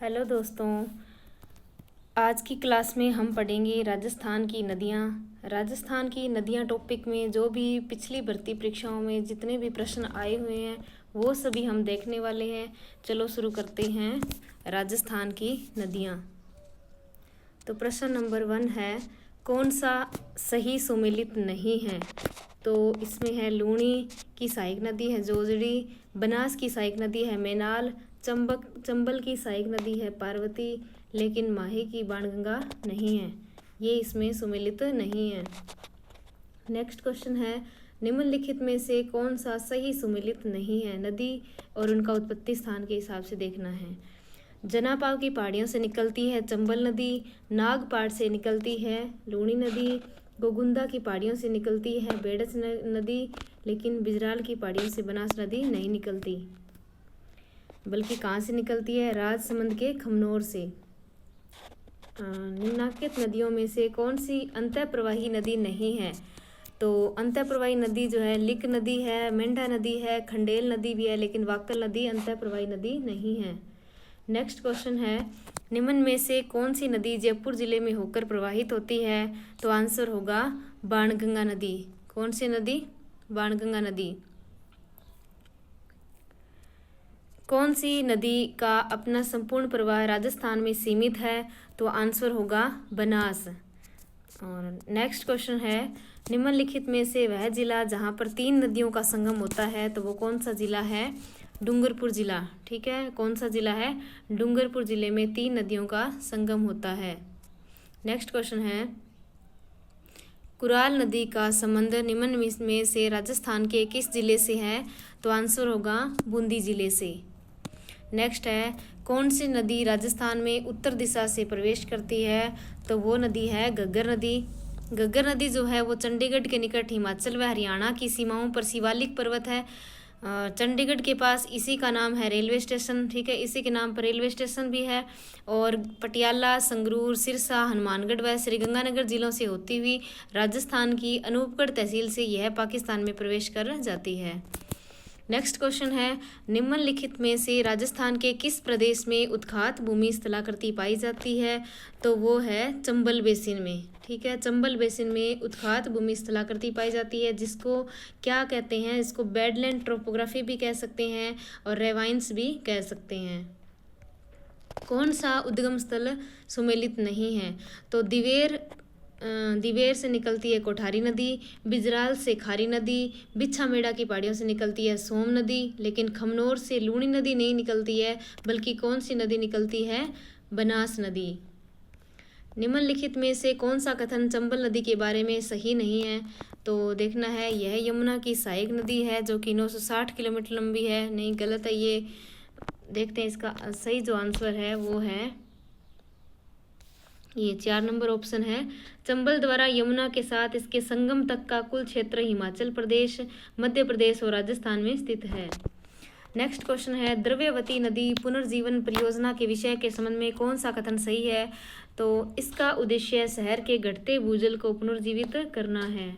Hello दोस्तों, आज की क्लास में हम पढ़ेंगे राजस्थान की नदियाँ। राजस्थान की नदियाँ टॉपिक में जो भी पिछली भर्ती परीक्षाओं में जितने भी प्रश्न आए हुए हैं वो सभी हम देखने वाले हैं। चलो शुरू करते हैं। राजस्थान की नदियाँ। तो प्रश्न नंबर 1 है, कौन सा सही सुमेलित नहीं है? तो इसमें है लूणी की सहायक नदी है जोजड़ी, बनास की सहायक नदी है मैनाल, चंबल की सहायक नदी है पार्वती, लेकिन माही की बाणगंगा नहीं है। ये इसमें सुमेलित नहीं है। नेक्स्ट क्वेश्चन है, निम्नलिखित में से कौन सा सही सुमेलित नहीं है? नदी और उनका उत्पत्ति स्थान के हिसाब से देखना है। जनापाव की पहाड़ियों से निकलती है चंबल नदी, नागपाड़ से निकलती है लूणी नदी, गोगुंदा की पहाड़ियों से निकलती है बेड़च नदी, लेकिन बिजराल की पहाड़ियों से बनास नदी नहीं निकलती। बल्कि कहाँ से निकलती है? राजसमंद के खमनोर से। निम्नलिखित नदियों में से कौन सी अंतःप्रवाही नदी नहीं है? तो अंतःप्रवाही नदी जो है लिक नदी है, मेंढा नदी है, खंडेल नदी भी है, लेकिन वाकल नदी अंतःप्रवाही नदी नहीं है। नेक्स्ट क्वेश्चन है, निम्न में से कौन सी नदी जयपुर जिले में होकर प्रवाहित होती है? तो आंसर होगा बाणगंगा नदी। कौन सी नदी? बाणगंगा नदी। कौन सी नदी का अपना संपूर्ण प्रवाह राजस्थान में सीमित है? तो आंसर होगा बनास। और नेक्स्ट क्वेश्चन है, निम्नलिखित में से वह जिला जहाँ पर 3 नदियों का संगम होता है, तो वो कौन सा जिला है? डूंगरपुर जिला। ठीक है, कौन सा जिला है? डूंगरपुर जिले में 3 नदियों का संगम होता है। नेक्स्ट क्वेश्चन है, कुराल नदी का संबंध निम्न में से राजस्थान के किस जिले से है? तो आंसर होगा बूंदी जिले से। नेक्स्ट है, कौन सी नदी राजस्थान में उत्तर दिशा से प्रवेश करती है? तो वो नदी है घग्गर नदी। घग्गर नदी जो है वो चंडीगढ़ के निकट हिमाचल व हरियाणा की सीमाओं पर शिवालिक पर्वत है। चंडीगढ़ के पास इसी का नाम है रेलवे स्टेशन। ठीक है, इसी के नाम पर रेलवे स्टेशन भी है। और पटियाला, संगरूर, सिरसा, हनुमानगढ़ व श्रीगंगानगर जिलों से होती हुई राजस्थान की अनूपगढ़ तहसील से यह पाकिस्तान में प्रवेश कर जाती है। नेक्स्ट क्वेश्चन है, निम्नलिखित में से राजस्थान के किस प्रदेश में उत्खात भूमि स्थलाकृति पाई जाती है? तो वो है चंबल बेसिन में। ठीक है, चंबल बेसिन में उत्खात भूमि स्थलाकृति पाई जाती है, जिसको क्या कहते हैं? इसको बेडलैंड ट्रोपोग्राफी भी कह सकते हैं और रेवाइंस भी कह सकते हैं। कौन सा उद्गम स्थल सुमेलित नहीं है? तो दिवेर से निकलती है कोठारी नदी, बिजराल से खारी नदी, बिच्छामेड़ा की पहाड़ियों से निकलती है सोम नदी, लेकिन खमनोर से लूणी नदी नहीं निकलती है। बल्कि कौन सी नदी निकलती है? बनास नदी। निम्नलिखित में से कौन सा कथन चंबल नदी के बारे में सही नहीं है? तो देखना है, यह यमुना की सहायक नदी है जो कि 960 किलोमीटर लंबी है। नहीं, गलत है ये। देखते हैं, इसका सही जो आंसर है वो है ये 4 नंबर ऑप्शन है। चंबल द्वारा यमुना के साथ इसके संगम तक का कुल क्षेत्र हिमाचल प्रदेश, मध्य प्रदेश और राजस्थान में स्थित है। नेक्स्ट क्वेश्चन है, द्रव्यवती नदी पुनर्जीवन परियोजना के विषय के संबंध में कौन सा कथन सही है? तो इसका उद्देश्य शहर के घटते भूजल को पुनर्जीवित करना है।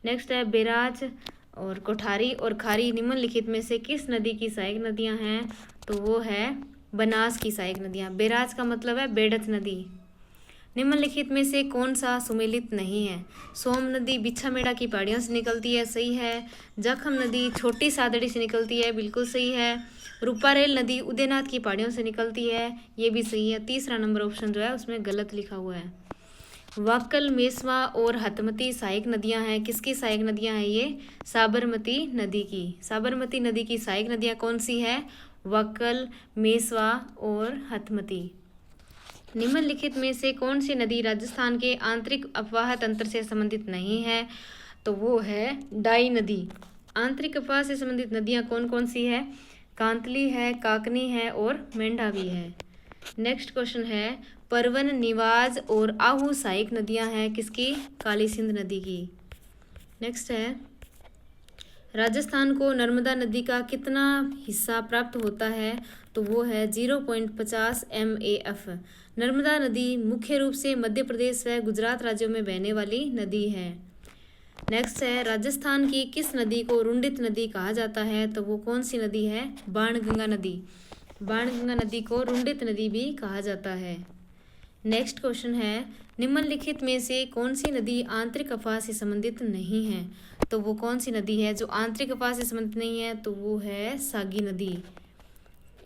नेक्स्ट है, बैराज और कोठारी और खारी निम्नलिखित में से किस नदी की सहायक नदियां हैं? तो वो है बनास की सहायक नदियां। बैराज का मतलब है बेड़च नदी। निम्नलिखित में से कौन सा सुमेलित नहीं है? सोम नदी बिच्छामेड़ा की पहाड़ियों से निकलती है, सही है। जखम नदी छोटी सादड़ी से निकलती है, बिल्कुल सही है। रूपारेल नदी उदयनाथ की पहाड़ियों से निकलती है, ये भी सही है। तीसरा नंबर ऑप्शन जो है उसमें गलत लिखा हुआ है। वाकल, मेसवा और हतमती सहायक नदियां हैं। किसकी सहायक नदियां हैं ये? साबरमती नदी की। साबरमती नदी की सहायक नदियां कौन सी है? वाकल, मेसवा और हतमती। निम्नलिखित में से कौन सी नदी राजस्थान के आंतरिक अपवाह तंत्र से संबंधित नहीं है? तो वो है डाई नदी। आंतरिक अपवाह से संबंधित नदियां कौन कौन सी है? कांतली है, काकनी है और मेंढा भी है। नेक्स्ट क्वेश्चन है, परवन, निवाज और आहू सहायक नदियां हैं किसकी? काली सिंध नदी की। नेक्स्ट है, राजस्थान को नर्मदा नदी का कितना हिस्सा प्राप्त होता है? तो वो है 0.50 MAF। नर्मदा नदी मुख्य रूप से मध्य प्रदेश व गुजरात राज्यों में बहने वाली नदी है। नेक्स्ट है, राजस्थान की किस नदी को रुंडित नदी कहा जाता है? तो वो कौन सी नदी है? बाणगंगा नदी। बाणगंगा नदी को रुंडित नदी भी कहा जाता है। नेक्स्ट क्वेश्चन है, निम्नलिखित में से कौन सी नदी आंतरिक अफवाह से संबंधित नहीं है? तो वो कौन सी नदी है जो आंतरिक अफवाह से संबंधित नहीं है? तो वो है सागी नदी।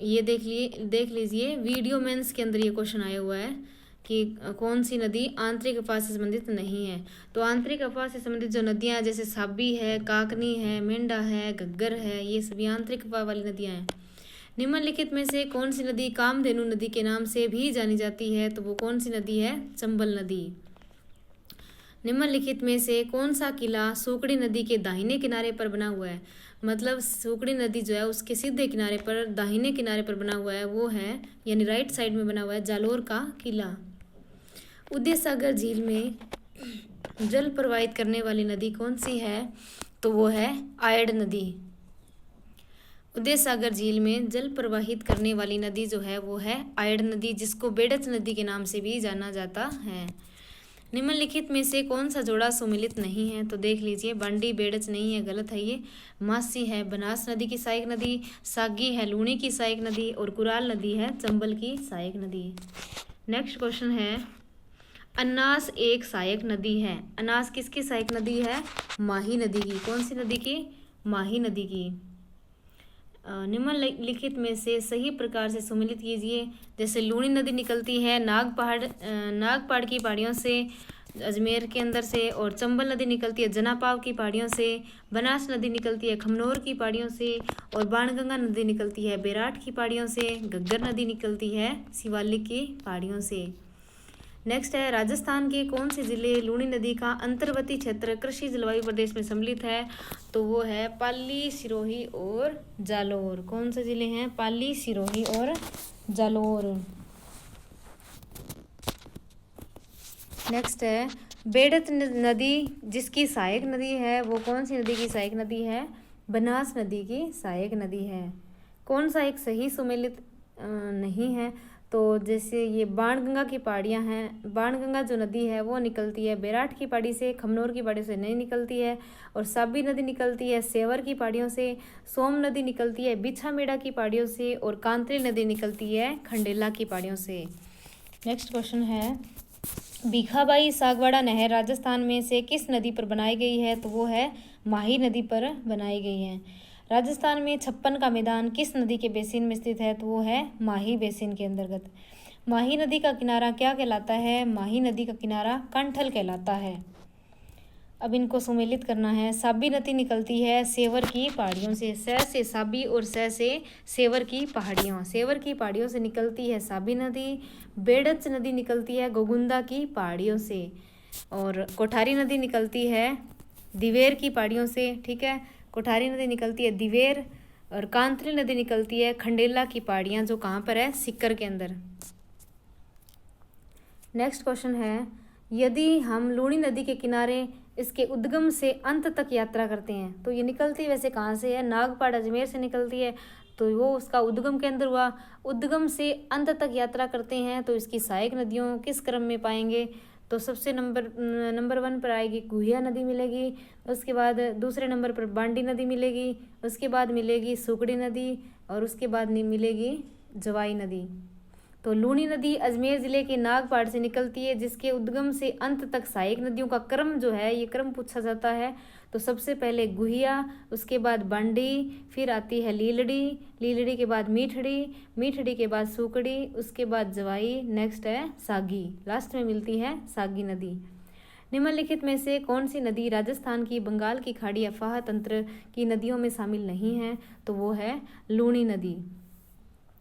ये देख लीजिए, वीडियो मेंस के अंदर ये क्वेश्चन आया हुआ है कि कौन सी नदी आंतरिक अफवाह से संबंधित नहीं है। तो आंतरिक अफवाह से संबंधित जो नदियाँ जैसे साबी है, काकनी है, मेंढा है, घग्गर है, ये सभी आंतरिक अफवाह वाली नदियाँ हैं। निम्नलिखित में से कौन सी नदी कामधेनु नदी के नाम से भी जानी जाती है? तो वो कौन सी नदी है? चंबल नदी। निम्नलिखित में से कौन सा किला सूकड़ी नदी के दाहिने किनारे पर बना हुआ है? मतलब सूकड़ी नदी जो है उसके सीधे किनारे पर, दाहिने किनारे पर बना हुआ है, वो है यानी राइट साइड में बना हुआ है जालोर का किला। उदय सागर झील में जल प्रवाहित करने वाली नदी कौन सी है? तो वो है आयड़ नदी। उदय सागर झील में जल प्रवाहित करने वाली नदी जो है वो है आयड़ नदी, जिसको बेड़च नदी के नाम से भी जाना जाता है। निम्नलिखित में से कौन सा जोड़ा सुमेलित नहीं है? तो देख लीजिए, बांडी बेड़च नहीं है, गलत है ये। मासी है बनास नदी की सहायक नदी, सागी है लूणी की सहायक नदी और कुराल नदी है चंबल की सहायक नदी। नेक्स्ट क्वेश्चन है, अनास एक सहायक नदी है। अनास किसकी सहायक नदी है? माही नदी की। कौन सी नदी की? माही नदी की। निम्नलिखित में से सही प्रकार से सुमेलित कीजिए। जैसे लूणी नदी निकलती है नागपहाड़ की पहाड़ियों से, अजमेर के अंदर से, और चंबल नदी निकलती है जनापाव की पहाड़ियों से, बनास नदी निकलती है खमनोर की पहाड़ियों से, और बाणगंगा नदी निकलती है बेराट की पहाड़ियों से, घग्गर नदी निकलती है शिवालिक की पहाड़ियों से। नेक्स्ट है, राजस्थान के कौन से जिले लूणी नदी का अंतर्वर्ती क्षेत्र कृषि जलवायु प्रदेश में सम्मिलित है? तो वो है पाली, सिरोही और जालोर। कौन से जिले हैं? पाली, सिरोही और जालोर। नेक्स्ट है, बेड़त नदी जिसकी सहायक नदी है वो कौन सी नदी की सहायक नदी है? बनास नदी की सहायक नदी है। कौन सा एक सही सुमेलित नहीं है? तो जैसे ये बाणगंगा की पहाड़ियाँ हैं, बाणगंगा जो नदी है वो निकलती है बेराट की पहाड़ी से, खमनोर की पहाड़ी से नहीं निकलती है, और साबी नदी निकलती है सेवर की पहाड़ियों से, सोम नदी निकलती है बिछामेड़ा की पहाड़ियों से, और कांतरी नदी निकलती है खंडेला की पहाड़ियों से। नेक्स्ट क्वेश्चन है, भीखाबाई सागवाड़ा नहर राजस्थान में से किस नदी पर बनाई गई है? तो वो है माही नदी पर बनाई गई है। राजस्थान में 56 का मैदान किस नदी के बेसिन में स्थित है? तो वो है माही बेसिन के अंतर्गत। माही नदी का किनारा क्या कहलाता है? माही नदी का किनारा कंठल कहलाता है। अब इनको सुमेलित करना है। साबी नदी निकलती है सेवर की पहाड़ियों से, से साबी और से सेवर की पहाड़ियों, सेवर की पहाड़ियों से निकलती है साबी नदी। बेड़च नदी निकलती है गोगुंदा की पहाड़ियों से, और कोठारी नदी निकलती है दिवेर की पहाड़ियों से। ठीक है, कोठारी नदी निकलती है दिवेर, और कांतरी नदी निकलती है खंडेला की पहाड़ियाँ, जो कहाँ पर है? सिक्कर के अंदर। नेक्स्ट क्वेश्चन है, यदि हम लूणी नदी के किनारे इसके उद्गम से अंत तक यात्रा करते हैं, तो ये निकलती वैसे कहाँ से है? नागपाड़ अजमेर से निकलती है, तो वो उसका उद्गम के अंदर हुआ। उद्गम से अंत तक यात्रा करते हैं तो इसकी सहायक नदियों किस क्रम में पाएंगे? तो सबसे नंबर 1 पर आएगी गुहिया नदी मिलेगी, उसके बाद दूसरे नंबर पर बांडी नदी मिलेगी, उसके बाद मिलेगी सुकड़ी नदी, और उसके बाद मिलेगी जवाई नदी। तो लूणी नदी अजमेर जिले के नागपाड़ से निकलती है, जिसके उद्गम से अंत तक सहायक नदियों का क्रम जो है ये क्रम पूछा जाता है। तो सबसे पहले गुहिया, उसके बाद बांडी, फिर आती है लीलड़ी, लीलड़ी के बाद मीठड़ी, मीठड़ी के बाद सुकड़ी, उसके बाद जवाई, नेक्स्ट है सागी, लास्ट में मिलती है सागी नदी। निम्नलिखित में से कौन सी नदी राजस्थान की बंगाल की खाड़ी अफवाह तंत्र की नदियों में शामिल नहीं है? तो वो है लूणी नदी,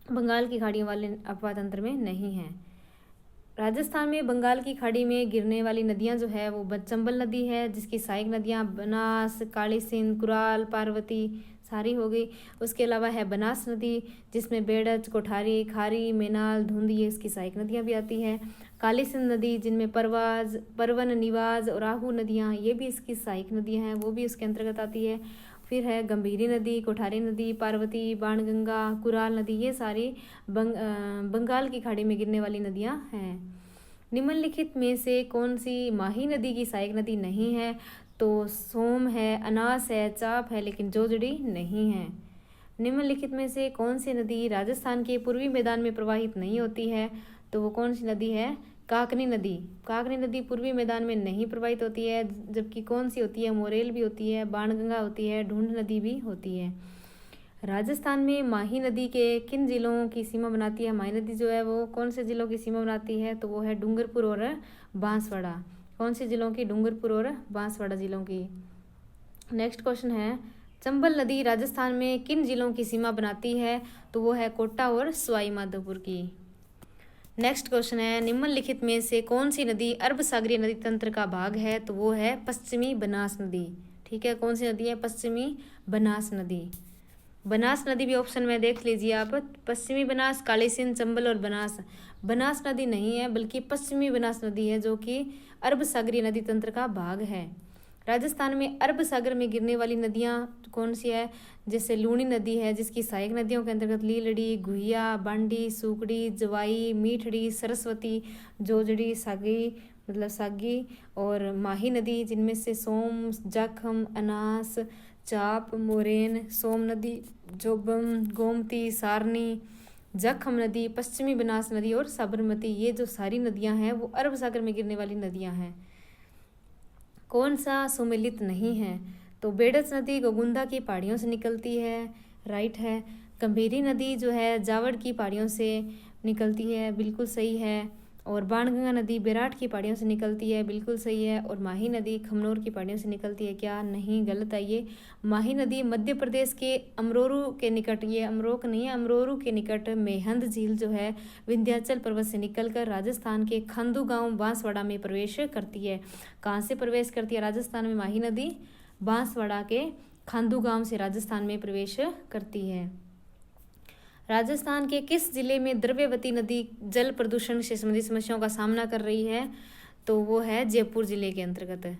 बंगाल की खाड़ियों वाले अफवाह तंत्र में नहीं है। राजस्थान में बंगाल की खाड़ी में गिरने वाली नदियां जो है वो चंबल नदी है, जिसकी सहायक नदियां बनास, काली सिंध, कुराल, पार्वती सारी हो गई। उसके अलावा है बनास नदी, जिसमें बेड़च, कोठारी, खारी, मेनाल, धुंध ये इसकी सहायक नदियां भी आती हैं। काली सिंध नदी, जिनमें परवन, निवाज और आहू नदियाँ ये भी इसकी सहायक नदियाँ हैं, वो भी उसके अंतर्गत आती है। फिर है गंभीरी नदी, कोठारी नदी, पार्वती, बाणगंगा, कुराल नदी, ये सारी बंगाल की खाड़ी में गिरने वाली नदियां हैं। निम्नलिखित में से कौन सी माही नदी की सहायक नदी नहीं है? तो सोम है, अनास है, चाप है, लेकिन जोजड़ी नहीं है। निम्नलिखित में से कौन सी नदी राजस्थान के पूर्वी मैदान में प्रवाहित नहीं होती है? तो वो कौन सी नदी है? काकनी नदी। काकनी नदी पूर्वी मैदान में नहीं प्रवाहित होती है, जबकि कौन सी होती है? मोरेल भी होती है, बाणगंगा होती है, ढूंढ नदी भी होती है। राजस्थान में माही नदी के किन जिलों की सीमा बनाती है? माही नदी जो है वो कौन से जिलों की सीमा बनाती है? तो वो है डूंगरपुर और बांसवाड़ा। कौन से जिलों की? डूंगरपुर और बांसवाड़ा जिलों की। नेक्स्ट क्वेश्चन है, चंबल नदी राजस्थान में किन जिलों की सीमा बनाती है? तो वो है कोटा और सवाई माधोपुर की। नेक्स्ट क्वेश्चन है, निम्नलिखित में से कौन सी नदी अरब सागरीय नदी तंत्र का भाग है? तो वो है पश्चिमी बनास नदी। ठीक है, कौन सी नदी है? पश्चिमी बनास नदी। बनास नदी भी ऑप्शन में देख लीजिए आप। पश्चिमी बनास, काली सिंध, चंबल और बनास। बनास नदी नहीं है बल्कि पश्चिमी बनास नदी है, जो कि अरब सागरीय नदी तंत्र का भाग है। राजस्थान में अरब सागर में गिरने वाली नदियां कौन सी है? जैसे लूणी नदी है, जिसकी सहायक नदियों के अंतर्गत लीलड़ी, गुहिया, बांडी, सुकड़ी, जवाई, मीठड़ी, सरस्वती, जोजड़ी, सागी मतलब सागी और माही नदी, जिनमें से सोम, जाखम, अनास, चाप, मोरेन, सोम नदी, जोबम, गोमती, सारनी, जखम नदी, पश्चिमी बनास नदी और साबरमती, ये जो सारी नदियां हैं वो अरब सागर में गिरने वाली नदियां हैं। कौन सा सुमेलित नहीं है? तो बेडस नदी गोगुंदा की पहाड़ियों से निकलती है, राइट है। गंभीरी नदी जो है जावड़ की पहाड़ियों से निकलती है, बिल्कुल सही है। और बाणगंगा नदी बेराट की पहाड़ियों से निकलती है, बिल्कुल सही है। और माही नदी खमनोर की पहाड़ियों से निकलती है, क्या? नहीं, गलत है ये। माही नदी मध्य प्रदेश के अमरोरू के निकट, ये अमरोक नहीं है, अमरोरू के निकट मेहंद झील जो है विंध्याचल पर्वत से निकलकर राजस्थान के खांदू गांव बांसवाड़ा में प्रवेश करती है। कहाँ से प्रवेश करती है राजस्थान में माही नदी? बांसवाड़ा के खांदू गांव से राजस्थान में प्रवेश करती है। राजस्थान के किस जिले में द्रव्यवती नदी जल प्रदूषण से संबंधित समस्याओं का सामना कर रही है? तो वो है जयपुर जिले के अंतर्गत है।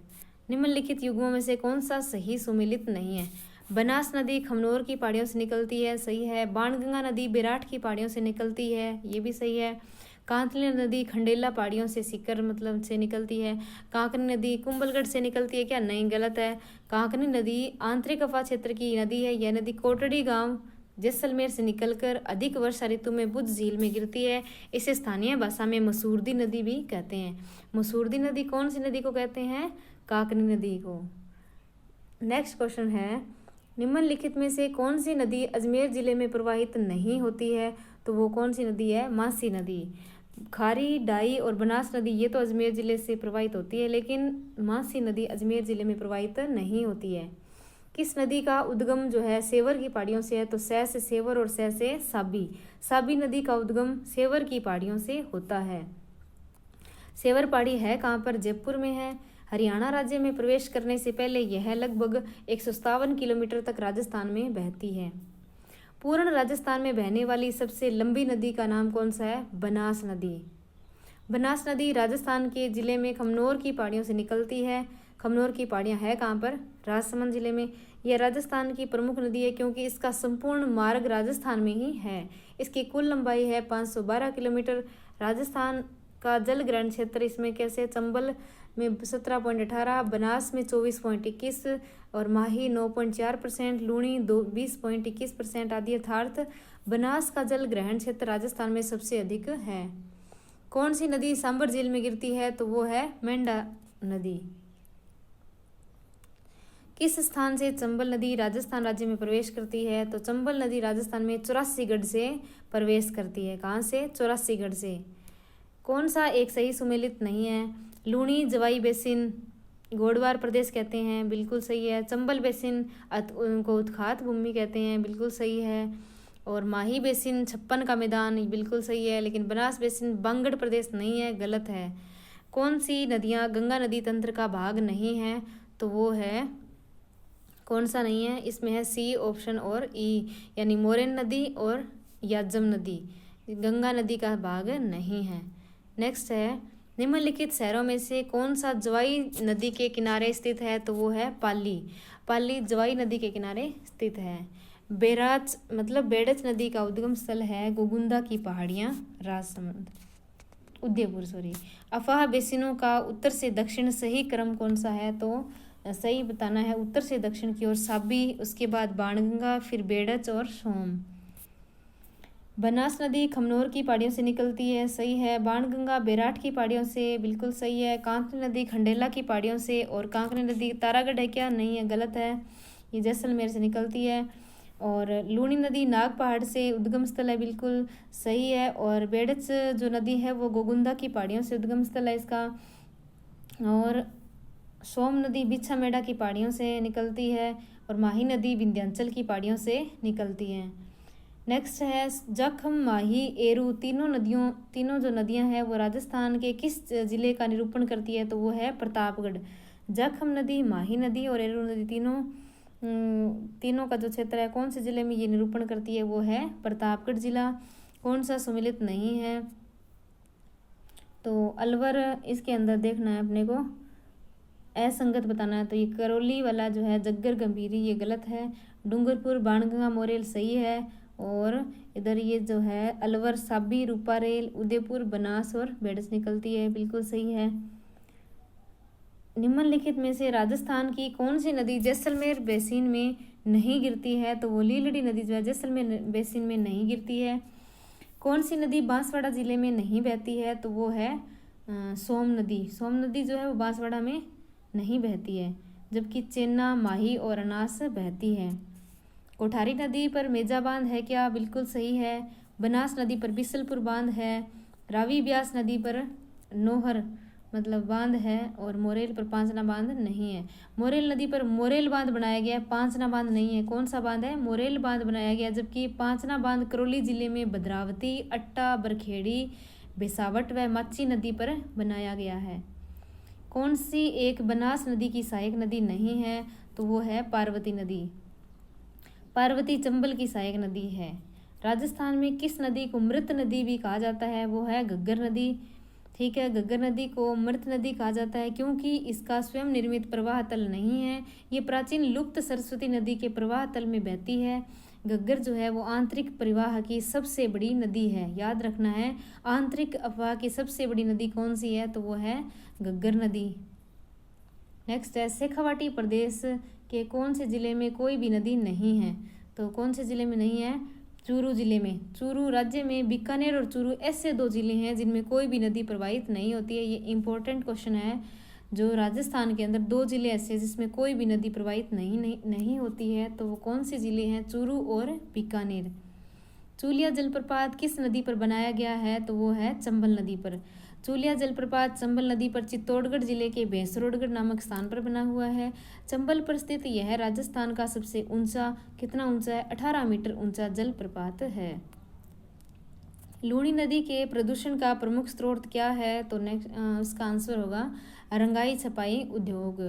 निम्नलिखित युग्मों में से कौन सा सही सुमेलित नहीं है? बनास नदी खमनोर की पहाड़ियों से निकलती है, सही है। बाणगंगा नदी बेराट की पहाड़ियों से निकलती है, ये भी सही है। कांतली नदी खंडेला पहाड़ियों से सीकर मतलब से निकलती है। कांकनी नदी कुंभलगढ़ से निकलती है, क्या? नहीं, गलत है। कांकनी नदी आंतरिक अफा क्षेत्र की नदी है। यह नदी कोटड़ी गांव जैसलमेर से निकलकर अधिक वर्षा ऋतु में बुद्ध झील में गिरती है। इसे स्थानीय भाषा में मसूरदी नदी भी कहते हैं। मसूरदी नदी कौन सी नदी को कहते हैं? काकनी नदी को। नेक्स्ट क्वेश्चन है, निम्नलिखित में से कौन सी नदी अजमेर जिले में प्रवाहित नहीं होती है? तो वो कौन सी नदी है? मासी नदी। खारी, डाई और बनास नदी ये तो अजमेर जिले से प्रवाहित होती है, लेकिन मासी नदी अजमेर जिले में प्रवाहित नहीं होती है। किस नदी का उद्गम जो है सेवर की पहाड़ियों से है? तो सह से सेवर और सह से साबी। साबी नदी का उद्गम सेवर की पहाड़ियों से होता है। सेवर पहाड़ी है कहाँ पर? जयपुर में है। हरियाणा राज्य में प्रवेश करने से पहले यह लगभग 157 किलोमीटर तक राजस्थान में बहती है। पूर्ण राजस्थान में बहने वाली सबसे लंबी नदी का नाम कौन सा है? बनास नदी। बनास नदी राजस्थान के जिले में खमनोर की पहाड़ियों से निकलती है। खमनोर की पहाड़ियाँ है कहाँ पर? राजसमंद जिले में। यह राजस्थान की प्रमुख नदी है क्योंकि इसका संपूर्ण मार्ग राजस्थान में ही है। इसकी कुल लंबाई है 512 किलोमीटर। राजस्थान का जल ग्रहण क्षेत्र इसमें कैसे? चंबल में 17.18, बनास में 24.21 और माही 9.4%, लूणी 20.21% आदि। अर्थात बनास का जल ग्रहण क्षेत्र राजस्थान में सबसे अधिक है। कौन सी नदी सांबर झील में गिरती है? तो वो है मेंढा नदी। किस स्थान से चंबल नदी राजस्थान राज्य में प्रवेश करती है? तो चंबल नदी राजस्थान में 84गढ़ से प्रवेश करती है। कहाँ से? 84गढ़ से। कौन सा एक सही सुमेलित नहीं है? लूणी जवाई बेसिन गोडवार प्रदेश कहते हैं, बिल्कुल सही है। चंबल बेसिन उनको उत्खात भूमि कहते हैं, बिल्कुल सही है। और माही बेसिन 56 का मैदान, बिल्कुल सही है। लेकिन बनास बेसिन बांगड़ प्रदेश नहीं है, गलत है। कौन सी नदियाँ गंगा नदी तंत्र का भाग नहीं है? तो वो है, कौन सा नहीं है? इसमें है सी ऑप्शन और ई, यानी मोरेन नदी और याजम नदी गंगा नदी का भाग नहीं है। नेक्स्ट है, निम्नलिखित शहरों में से कौन सा जवाई नदी के किनारे स्थित है? तो वो है पाली। पाली जवाई नदी के किनारे स्थित है। बेराच मतलब बेड़च नदी का उद्गम स्थल है गोगुंदा की पहाड़ियाँ, राजसमंद, उदयपुर। अफाह बेसिनों का उत्तर से दक्षिण सही क्रम कौन सा है? तो सही बताना है उत्तर से दक्षिण की ओर साबी, उसके बाद बाणगंगा, फिर बेड़च और सोम। बनास नदी खमनोर की पहाड़ियों से निकलती है, सही है। बाणगंगा बैराठ की पहाड़ियों से, बिल्कुल सही है। कांकरी नदी खंडेला की पहाड़ियों से, और कांकरी नदी तारागढ़ है क्या? नहीं है, गलत है, ये जैसलमेर से निकलती है। और लूणी नदी नाग पहाड़ से उद्गम स्थल है, बिल्कुल सही है। और बेड़च जो नदी है वो गोगुंदा की पहाड़ियों से उद्गम स्थल है इसका। और सोम नदी बिछामेड़ा की पहाड़ियों से निकलती है, और माही नदी विंध्याचल की पहाड़ियों से निकलती है। नेक्स्ट है जखम, माही, एरू तीनों जो नदियां हैं वो राजस्थान के किस जिले का निरूपण करती है? तो वो है प्रतापगढ़। जखम नदी, माही नदी और एरू नदी तीनों का जो क्षेत्र है कौन से जिले में ये निरूपण करती है? वो है प्रतापगढ़ जिला। कौन सा सम्मिलित नहीं है? तो अलवर इसके अंदर देखना है अपने को, असंगत बताना है। तो ये करौली वाला जो है जग्गर गंभीरी, ये गलत है। डूंगरपुर, बाणगंगा, मोरेल सही है। और इधर ये जो है अलवर, साबी, रूपारेल, उदयपुर, बनास और बेड़च निकलती है, बिल्कुल सही है। निम्नलिखित में से राजस्थान की कौन सी नदी जैसलमेर बेसिन में नहीं गिरती है? तो वो लीलड़ी नदी जो है जैसलमेर बेसिन में नहीं गिरती है। कौन सी नदी बांसवाड़ा जिले में नहीं बहती है? तो वो है सोम नदी। सोम नदी जो है वो बांसवाड़ा में नहीं बहती है, जबकि चेन्ना, माही और अनास बहती है। कोठारी नदी पर मेजा बांध है क्या? बिल्कुल सही है। बनास नदी पर बिसलपुर बांध है। रावी ब्यास नदी पर नोहर मतलब बांध है, और मोरेल पर पांचना बांध नहीं है। मोरेल नदी पर मोरेल बांध बनाया गया है, पांचना बांध नहीं है। कौन सा बांध है? मोरेल बांध बनाया गया, जबकि पांचना बांध करौली जिले में भद्रावती, अट्टा, बरखेड़ी, बेसावट व माची नदी पर बनाया गया है। कौन सी एक बनास नदी की सहायक नदी नहीं है? तो वो है पार्वती नदी। पार्वती चंबल की सहायक नदी है। राजस्थान में किस नदी को मृत नदी भी कहा जाता है? वो है घग्गर नदी। ठीक है, घग्गर नदी को मृत नदी कहा जाता है क्योंकि इसका स्वयं निर्मित प्रवाह तल नहीं है। ये प्राचीन लुप्त सरस्वती नदी के प्रवाह तल में बहती है। घग्गर जो है वो आंतरिक प्रवाह की सबसे बड़ी नदी है, याद रखना है। आंतरिक अफवाह की सबसे बड़ी नदी कौन सी है? तो वो है घग्गर नदी। नेक्स्ट है शेखावाटी प्रदेश के कौन से जिले में कोई भी नदी नहीं है? तो कौन से जिले में नहीं है? चूरू जिले में। चूरू राज्य में बीकानेर और चूरू ऐसे दो जिले हैं जिनमें कोई भी नदी प्रवाहित नहीं होती है। ये इंपॉर्टेंट क्वेश्चन है। जो राजस्थान के अंदर दो जिले ऐसे जिसमें कोई भी नदी प्रवाहित नहीं होती है, तो वो कौन से जिले हैं? चूरू और बीकानेर। चूलिया जलप्रपात किस नदी पर बनाया गया है? तो वो है चंबल नदी पर। चूलिया जलप्रपात चंबल नदी पर चित्तौड़गढ़ जिले के भैंसरोडगढ़ नामक स्थान पर बना हुआ है। चंबल पर स्थित यह राजस्थान का सबसे ऊंचा, कितना ऊंचा है? 18 मीटर ऊंचा जलप्रपात है। लूणी नदी के प्रदूषण का प्रमुख स्रोत क्या है? तो नेक्स्ट उसका आंसर होगा रंगाई छपाई उद्योग।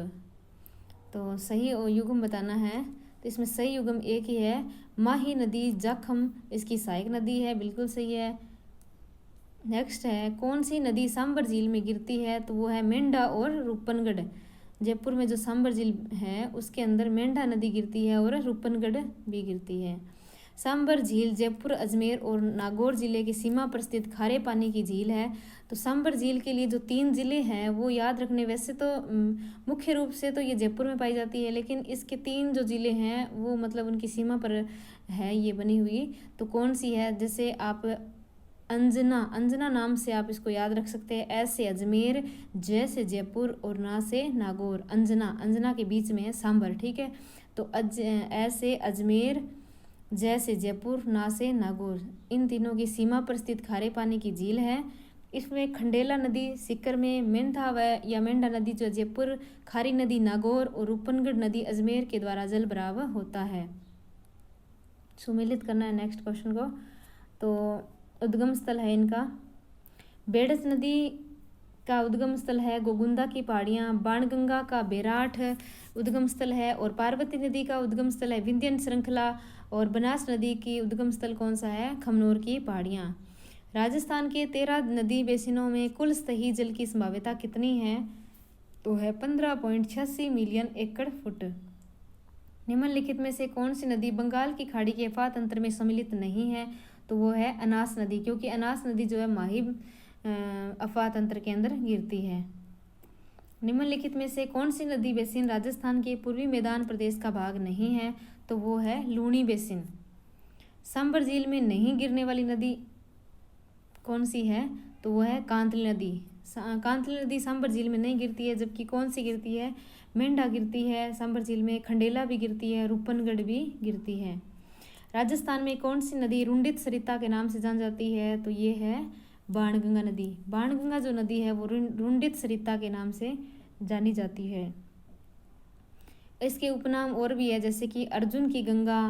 तो सही युग्म बताना है। तो इसमें सही युग्म एक ही है, माही नदी जाखम इसकी सहायक नदी है, बिल्कुल सही है। नेक्स्ट है कौन सी नदी सांबर झील में गिरती है? तो वो है मेंढा और रूपनगढ़। जयपुर में जो सांबर झील है उसके अंदर मेंढा नदी गिरती है और रूपनगढ़ भी गिरती है। सांबर झील जयपुर, अजमेर और नागौर जिले की सीमा पर स्थित खारे पानी की झील है। तो सांबर झील के लिए जो 3 जिले हैं वो याद रखने, वैसे तो मुख्य रूप से तो ये जयपुर में पाई जाती है, लेकिन इसके 3 जो जिले हैं वो मतलब उनकी सीमा पर है ये बनी हुई। तो कौन सी है? जैसे आप अंजना नाम से आप इसको याद रख सकते हैं। ऐ से अजमेर, जय से जयपुर और ना से नागौर। अंजना के बीच में है सांबर, ठीक है। तो ऐ से अजमेर, जय से जयपुर, ना से नागौर, इन तीनों की सीमा पर स्थित खारे पानी की झील है। इसमें खंडेला नदी सीकर में, मेंढा या मेंढा नदी जो जयपुर, खारी नदी नागौर और रूपनगढ़ नदी अजमेर के द्वारा जल भराव होता है। सुमेलित करना है नेक्स्ट क्वेश्चन को। तो उद्गम स्थल है इनका, बेड़च नदी का उद्गम स्थल है गोगुंदा की पहाड़ियाँ, बाणगंगा का बैराठ उद्गम स्थल है, और पार्वती नदी का उद्गम स्थल है विंध्यन श्रृंखला, और बनास नदी की उद्गम स्थल कौन सा है? खमनोर की पहाड़ियाँ। राजस्थान के 13 नदी बेसिनों में कुल सतही जल की संभाव्यता कितनी है? तो है 15.86 मिलियन एकड़ फुट। निम्नलिखित में से कौन सी नदी बंगाल की खाड़ी के अफाह तंत्र में सम्मिलित नहीं है? तो वो है अनास नदी, क्योंकि अनास नदी जो है माही अफवाह तंत्र के अंदर गिरती है। निम्नलिखित में से कौन सी नदी बेसिन राजस्थान के पूर्वी मैदान प्रदेश का भाग नहीं है? तो वो है लूणी बेसिन। सांबर झील में नहीं गिरने वाली नदी कौन सी है? तो वो है कांतली नदी। कांतली नदी सांबर झील में नहीं गिरती है, जबकि कौन सी गिरती है? मेंढा गिरती है सांबर झील में, खंडेला भी गिरती है, रूपनगढ़ भी गिरती है। राजस्थान में कौन सी नदी रुंडित सरिता के नाम से जानी जाती है? तो ये है बाणगंगा नदी। बाणगंगा जो नदी है वो रुंडित सरिता के नाम से जानी जाती है। इसके उपनाम और भी है, जैसे कि अर्जुन की गंगा,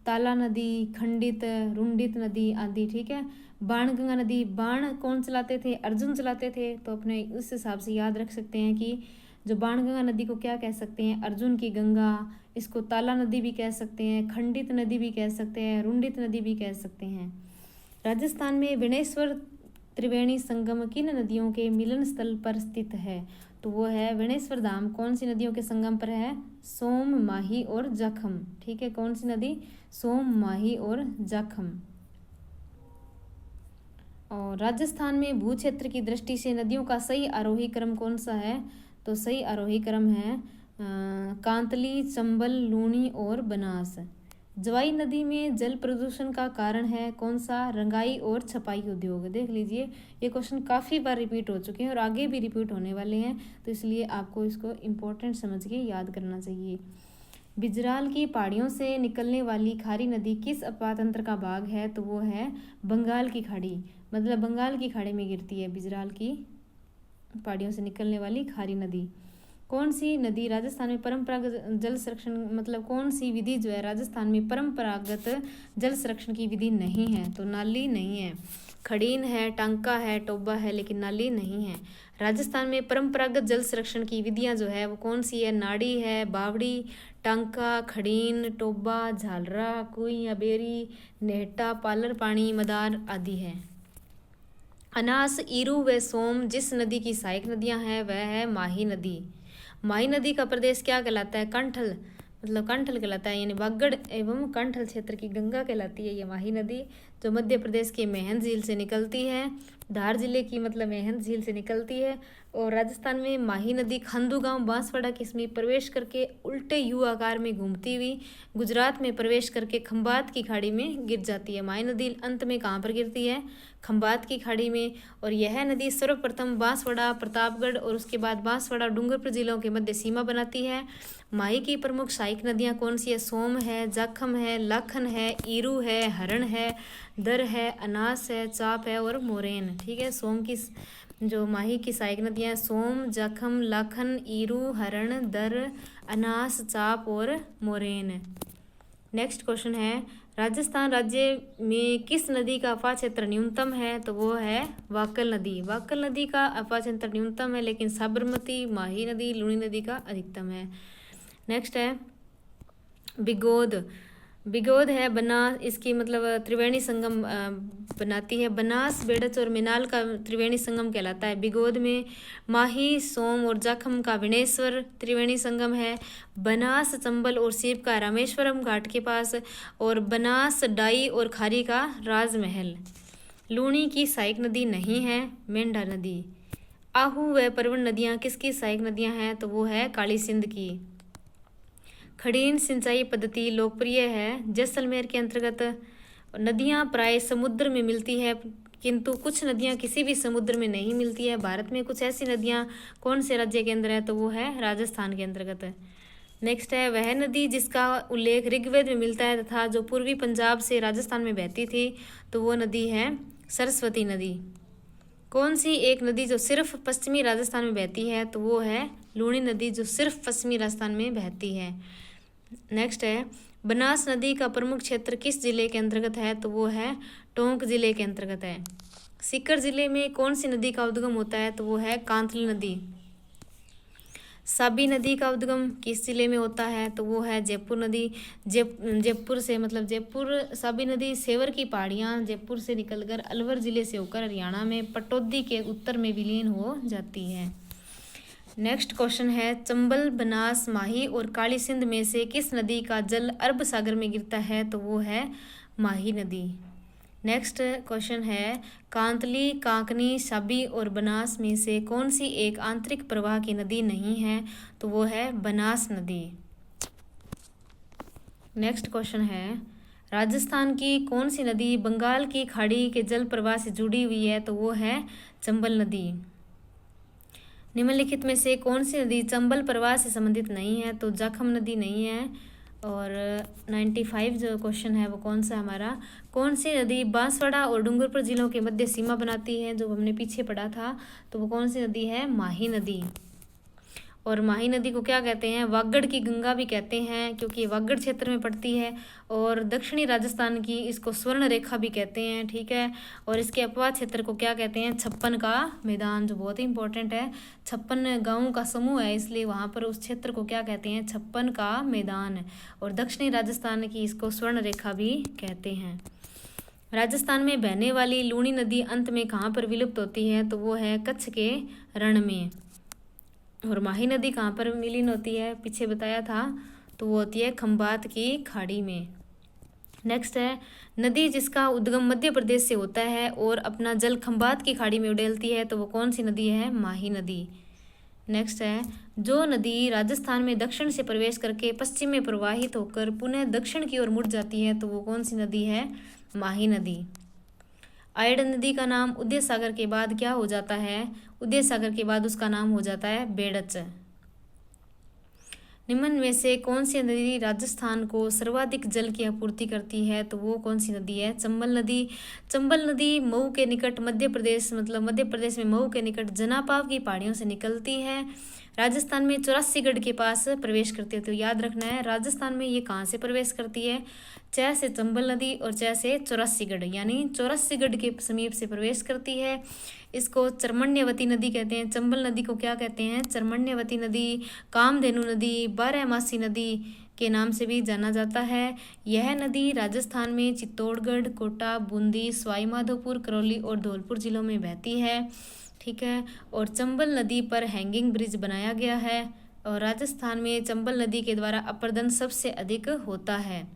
ताला नदी, खंडित, रुंडित नदी आदि। ठीक है, बाणगंगा नदी, बाण कौन चलाते थे? अर्जुन चलाते थे। तो अपने उस हिसाब से याद रख सकते हैं कि जो बाणगंगा नदी को क्या कह सकते हैं? अर्जुन की गंगा। इसको ताला नदी भी कह सकते हैं, खंडित नदी भी कह सकते हैं, रुंडित नदी भी कह सकते हैं। राजस्थान में विनेश्वर त्रिवेणी संगम किन नदियों के मिलन स्थल पर स्थित है? तो वो है विनेश्वर धाम। कौन सी नदियों के संगम पर है? सोम, माही और जाखम। ठीक है, कौन सी नदी? सोम, माही और जाखम। और राजस्थान में भू क्षेत्र की दृष्टि से नदियों का सही आरोही क्रम कौन सा है? तो सही आरोही क्रम है कांतली, चंबल, लूणी और बनास। जवाई नदी में जल प्रदूषण का कारण है कौन सा? रंगाई और छपाई उद्योग। देख लीजिए, ये क्वेश्चन काफ़ी बार रिपीट हो चुके हैं और आगे भी रिपीट होने वाले हैं, तो इसलिए आपको इसको इम्पोर्टेंट समझ के याद करना चाहिए। बिजराल की पहाड़ियों से निकलने वाली खारी नदी किस अपातंत्र का भाग है? तो वो है बंगाल की खाड़ी। मतलब बंगाल की खाड़ी में गिरती है बिजराल की पहाड़ियों से निकलने वाली खारी नदी। कौन सी नदी राजस्थान में परंपरागत जल संरक्षण, मतलब कौन सी विधि जो है राजस्थान में परंपरागत जल संरक्षण की विधि नहीं है? तो नाली नहीं है। खड़ीन है, टांका है, टोबा है, लेकिन नाली नहीं है। राजस्थान में परंपरागत जल संरक्षण की विधियां जो है वो कौन सी है? नाड़ी है, बावड़ी, टांका, खड़ीन, टोबा, झालरा, कुई, अबेरी, नेहटा, पालर पानी, मदार आदि है। अनास, ईरू व सोम जिस नदी की सहायक नदियां हैं वह है माही नदी। माही नदी का प्रदेश क्या कहलाता है? कंठल, मतलब कंठल कहलाता है, यानी बागड़ एवं कंठल क्षेत्र की गंगा कहलाती है ये माही नदी, जो मध्य प्रदेश के मेहंद झील से निकलती है। धार जिले की मतलब मेहंद झील से निकलती है। और राजस्थान में माही नदी खांदू गांव बांसवाड़ा के समीप प्रवेश करके उल्टे यू आकार में घूमती हुई गुजरात में प्रवेश करके खंबात की खाड़ी में गिर जाती है। माही नदी अंत में कहाँ पर गिरती है? खंबात की खाड़ी में। और यह नदी सर्वप्रथम बांसवाड़ा, प्रतापगढ़ और उसके बाद बांसवाड़ा, डूंगरपुर जिलों के मध्य सीमा बनाती है। माही की प्रमुख सहायक नदियाँ कौन सी है? सोम है, जाखम है, लाखन है, ईरू है, हरण है, दर है, अनास है, चाप है और मोरेन। ठीक है, सोम की जो माही की सहायक नदियाँ हैं सोम, जाखम, लाखन, ईरू, हरण, दर, अनास, चाप और मोरेन। नेक्स्ट क्वेश्चन है, राजस्थान राज्य में किस नदी का अफवाह क्षेत्र न्यूनतम है? तो वो है वाकल नदी। वाकल नदी का अफवाह क्षेत्र न्यूनतम है, लेकिन साबरमती, माही नदी, लूणी नदी का अधिकतम है। नेक्स्ट है बिगोद। बिगोद है बनास, इसकी मतलब त्रिवेणी संगम बनाती है। बनास, बेड़च और मिनाल का त्रिवेणी संगम कहलाता है। बिगोद में माही, सोम और जाखम का विनेश्वर त्रिवेणी संगम है। बनास, चंबल और सीप का रामेश्वरम घाट के पास, और बनास, डाई और खारी का राजमहल। लूणी की सहायक नदी नहीं है, मेंढा नदी। आहू व परवन नदियाँ किसकी सहायक नदियाँ हैं? तो वो है काली सिंध की। खड़ीन सिंचाई पद्धति लोकप्रिय है। जैसलमेर के अंतर्गत नदियां प्राय समुद्र में मिलती है, किंतु कुछ नदियां किसी भी समुद्र में नहीं मिलती है। भारत में कुछ ऐसी नदियां कौन से राज्य के अंदर है? तो वो है राजस्थान के अंतर्गत है। नेक्स्ट है वह नदी जिसका उल्लेख ऋग्वेद में मिलता है तथा जो पूर्वी पंजाब से राजस्थान में बहती थी, तो वो नदी है सरस्वती नदी। कौन सी एक नदी जो सिर्फ पश्चिमी राजस्थान में बहती है? तो वो है लूणी नदी, जो सिर्फ पश्चिमी राजस्थान में बहती है। नेक्स्ट है बनास नदी का प्रमुख क्षेत्र किस जिले के अंतर्गत है? तो वो है टोंक जिले के अंतर्गत है। सीकर जिले में कौन सी नदी का उद्गम होता है? तो वो है कांतली नदी। साबी नदी का उद्गम किस जिले में होता है? तो वो है जयपुर नदी। जयपुर से मतलब जयपुर, साबी नदी सेवर की पहाड़ियाँ जयपुर से निकलकर अलवर जिले से होकर हरियाणा में पटौदी के उत्तर में विलीन हो जाती है। नेक्स्ट क्वेश्चन है चंबल, बनास, माही और काली सिंध में से किस नदी का जल अरब सागर में गिरता है? तो वो है माही नदी। नेक्स्ट क्वेश्चन है कांतली, कांकनी, साबी और बनास में से कौन सी एक आंतरिक प्रवाह की नदी नहीं है? तो वो है बनास नदी। नेक्स्ट क्वेश्चन है राजस्थान की कौन सी नदी बंगाल की खाड़ी के जल प्रवाह से जुड़ी हुई है? तो वो है चंबल नदी। निम्नलिखित में से कौन सी नदी चंबल प्रवाह से संबंधित नहीं है? तो जाखम नदी नहीं है। और 95 जो क्वेश्चन है वो कौन सा हमारा, कौन सी नदी बांसवाड़ा और डूंगरपुर जिलों के मध्य सीमा बनाती है? जो हमने पीछे पढ़ा था, तो वो कौन सी नदी है? माही नदी। और माही नदी को क्या कहते हैं? वागड़ की गंगा भी कहते हैं, क्योंकि ये वागड़ क्षेत्र में पड़ती है। और दक्षिणी राजस्थान की इसको स्वर्ण रेखा भी कहते हैं, ठीक है। और इसके अपवाद क्षेत्र को क्या कहते हैं? छप्पन का मैदान, जो बहुत ही इंपॉर्टेंट है। 56 गांवों का समूह है, इसलिए वहाँ पर उस क्षेत्र को क्या कहते हैं? छप्पन का मैदान। और दक्षिणी राजस्थान की इसको स्वर्ण रेखा भी कहते हैं। राजस्थान में बहने वाली लूणी नदी अंत में कहाँ पर विलुप्त होती है? तो वो है कच्छ के रण में। और माही नदी कहाँ पर विलीन होती है? पीछे बताया था, तो वो होती है खंबात की खाड़ी में। नेक्स्ट है नदी जिसका उद्गम मध्य प्रदेश से होता है और अपना जल खंबात की खाड़ी में उड़ेलती है, तो वो कौन सी नदी है? माही नदी। नेक्स्ट है जो नदी राजस्थान में दक्षिण से प्रवेश करके पश्चिम में प्रवाहित होकर पुनः दक्षिण की ओर मुड़ जाती है, तो वो कौन सी नदी है? माही नदी। आयड नदी का नाम उदय सागर के बाद क्या हो जाता है? उदय सागर के बाद उसका नाम हो जाता है बेड़च। निम्न में से कौन सी नदी राजस्थान को सर्वाधिक जल की आपूर्ति करती है? तो वो कौन सी नदी है? चंबल नदी। चंबल नदी मऊ के निकट मध्य प्रदेश, मतलब मध्य प्रदेश में मऊ के निकट जनापाव की पहाड़ियों से निकलती है। राजस्थान में 84गढ़ के पास प्रवेश करती है। तो याद रखना है राजस्थान में ये कहाँ से प्रवेश करती है? च से चंबल नदी और च से 84गढ़, यानी 84गढ़ के समीप से प्रवेश करती है। इसको चर्मण्यवती नदी कहते हैं। चंबल नदी को क्या कहते हैं? चर्मण्यवती नदी, कामधेनु नदी, बारहमासी नदी के नाम से भी जाना जाता है। यह नदी राजस्थान में चित्तौड़गढ़, कोटा, बूंदी, सवाई माधोपुर, करौली और धौलपुर जिलों में बहती है, ठीक है। और चंबल नदी पर हैंगिंग ब्रिज बनाया गया है। और राजस्थान में चंबल नदी के द्वारा अपर्दन सबसे अधिक होता है।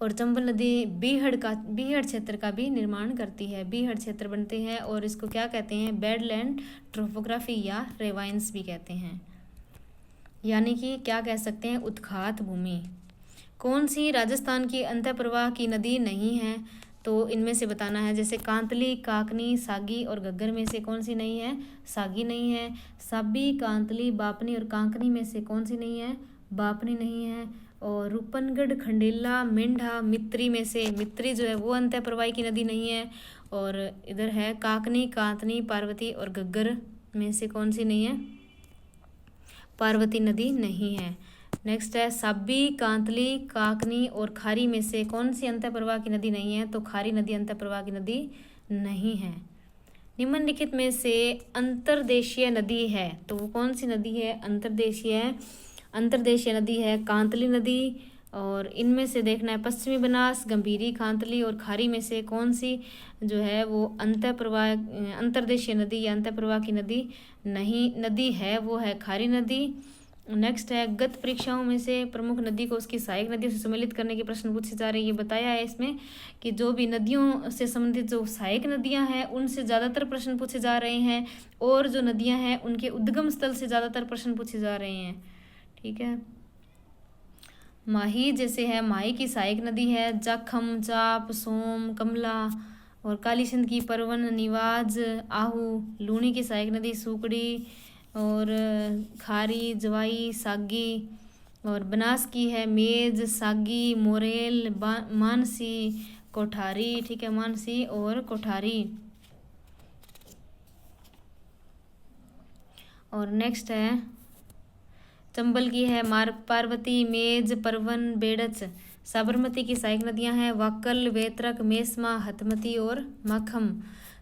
और चंबल नदी बीहड़ क्षेत्र का भी निर्माण करती है। बीहड़ क्षेत्र बनते हैं और इसको क्या कहते हैं? बेडलैंड ट्रोपोग्राफी या रेवाइंस भी कहते हैं, यानी कि क्या कह सकते हैं? उत्खात भूमि। कौन सी राजस्थान की अंतःप्रवाह की नदी नहीं है? तो इनमें से बताना है, जैसे कांतली, काकनी, सागी और घग्गर में से कौन सी नहीं है? सागी नहीं है। साबी, कांतली, बापनी और कांकनी में से कौन सी नहीं है? बापनी नहीं है। और रूपनगढ़, खंडेला, मेंढा, मित्री में से मित्री जो है वो अंतःप्रवाही की नदी नहीं है। और इधर है काकनी, कांतनी, पार्वती और घग्गर में से कौन सी नहीं है? पार्वती नदी नहीं है। नेक्स्ट है साबी, कांतली, काकनी और खारी में से कौन सी अंतःप्रवाह की नदी नहीं है? तो खारी नदी अंतःप्रवाह की नदी नहीं है। निम्नलिखित में से अंतर्देशीय नदी है, तो वो कौन सी नदी है? अंतर्देशीय नदी है कांतली नदी। और इनमें से देखना है पश्चिमी बनास, गंभीरी, कांतली और खारी में से कौन सी जो है वो अंतर्देशीय नदी या अंतःप्रवाह की नदी नहीं नदी है, वो है खारी नदी। नेक्स्ट है गत परीक्षाओं में से प्रमुख नदी को उसकी सहायक नदियों से सम्मिलित करने के प्रश्न पूछे जा रहे हैं। ये बताया है इसमें कि जो भी नदियों से संबंधित जो सहायक नदियां हैं उनसे ज़्यादातर प्रश्न पूछे जा रहे हैं, और जो नदियां हैं उनके उद्गम स्थल से ज़्यादातर प्रश्न पूछे जा रहे हैं, ठीक है। माही जैसे है, माही की सहायक नदी है जाखम, चाप, सोम, कमला। और काली सिंध की परवन, निवाज, आहू। लूणी की सहायक नदी सूकड़ी और खारी, जवाई, सागी। और बनास की है मेज, सागी, मोरेल, मानसी, कोठारी, ठीक है, मानसी और कोठारी। और नेक्स्ट है चंबल की है पार्वती, मेज, परवन, बेड़च। साबरमती की सहायक नदियां हैं वाकल, वेत्रक, मेसमा, हथमती और मखम।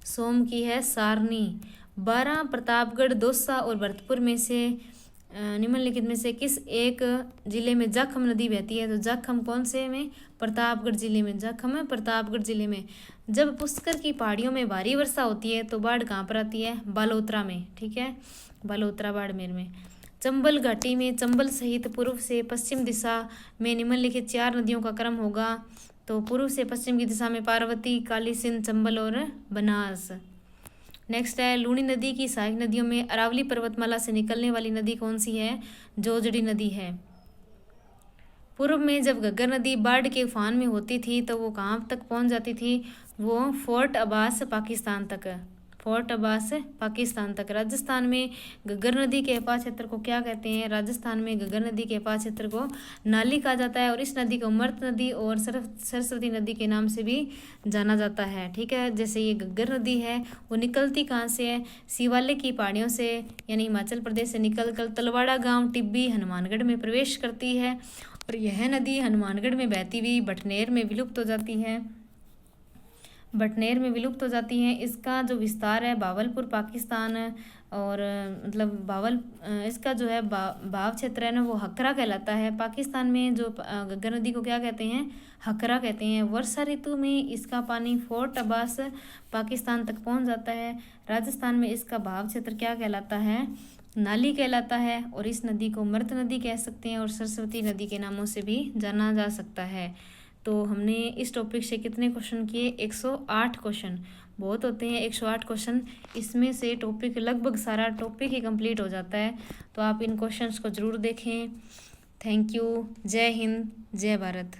सोम की है सारनी। 12 प्रतापगढ़, दौसा और भरतपुर में से निम्नलिखित में से किस एक जिले में जाखम नदी बहती है? तो जाखम कौन से में? प्रतापगढ़ जिले में। जाखम है प्रतापगढ़ जिले में। जब पुष्कर की पहाड़ियों में भारी वर्षा होती है तो बाढ़ कहाँ पर आती है? बालोतरा में, ठीक है, बालोतरा बाड़मेर में। चंबल घाटी में चंबल सहित पूर्व से पश्चिम दिशा में निम्नलिखित 4 नदियों का क्रम होगा। तो पूर्व से पश्चिम की दिशा में पार्वती, काली सिंध, चंबल और बनास। नेक्स्ट है लूनी नदी की सहायक नदियों में अरावली पर्वतमाला से निकलने वाली नदी कौन सी है? जोजड़ी नदी है। पूर्व में जब घग्गर नदी बाढ़ के उफान में होती थी तो वो कहाँ तक पहुँच जाती थी? वो फोर्ट अब्बास पाकिस्तान तक, फोर्ट अब्बास पाकिस्तान तक। राजस्थान में घग्गर नदी के अपार क्षेत्र को क्या कहते हैं? राजस्थान में घग्गर नदी के अपार क्षेत्र को नाली कहा जाता है और इस नदी को मर्त नदी और सरस्वती नदी के नाम से भी जाना जाता है। ठीक है, जैसे ये घग्गर नदी है वो निकलती कहाँ से है? शिवालय की पहाड़ियों से, यानी हिमाचल प्रदेश से निकल कर तलवाड़ा गाँव, टिब्बी, हनुमानगढ़ में प्रवेश करती है और यह नदी हनुमानगढ़ में बहती हुई बटनेर में विलुप्त हो जाती है, बटनेर में विलुप्त हो जाती हैं। इसका जो विस्तार है भावलपुर पाकिस्तान और मतलब इसका जो है भाव क्षेत्र है ना वो हकरा कहलाता है। पाकिस्तान में जो घग्गर नदी को क्या कहते हैं? हकरा कहते हैं। वर्षा ऋतु में इसका पानी फोर्ट अब्बास पाकिस्तान तक पहुंच जाता है। राजस्थान में इसका भाव क्षेत्र क्या कहलाता है? नाली कहलाता है और इस नदी को मर्त नदी कह सकते हैं और सरस्वती नदी के नामों से भी जाना जा सकता है। तो हमने इस टॉपिक से कितने क्वेश्चन किए? 108 क्वेश्चन। बहुत होते हैं 108 क्वेश्चन, इसमें से टॉपिक लगभग सारा टॉपिक ही कंप्लीट हो जाता है। तो आप इन क्वेश्चंस को ज़रूर देखें। Thank you. जय हिंद, जय भारत।